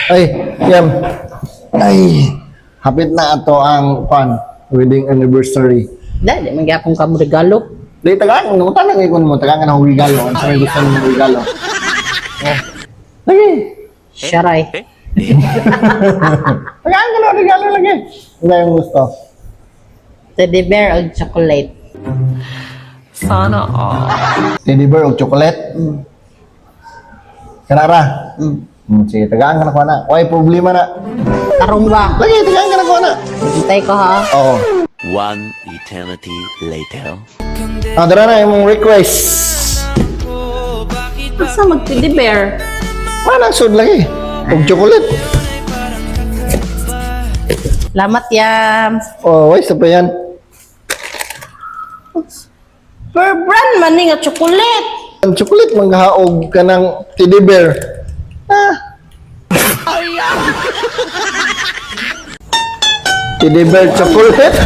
Ay, Yam. Ay, hapit na ato ang wedding anniversary. Dahil, may gyapon ka mo regalo. Di tagaan, namutan lang ikon mo, tagaan ng regalo. Ano sa may gusto ng regalo? Lagi. Sharay. Tagaan ka ng regalo lagi. Ano yung gusto? Teddy bear o chocolate. Sana all. Teddy bear o chocolate? Kanara? Sige, tagaan ka na ko na. Why problema na? Tarong ba? Lagi, tagaan ka na ko na. Hintay ko ha. Oo. One eternity later. Dara na yung request. Basta mag-teddy bear. Wala, sud lagi. Og chocolate. Salamat Yam. Oh, why sa pa yan? Per brand man nga chocolate. Ang chocolate, manghaog ka ng teddy bear. Teddy bear chocolate.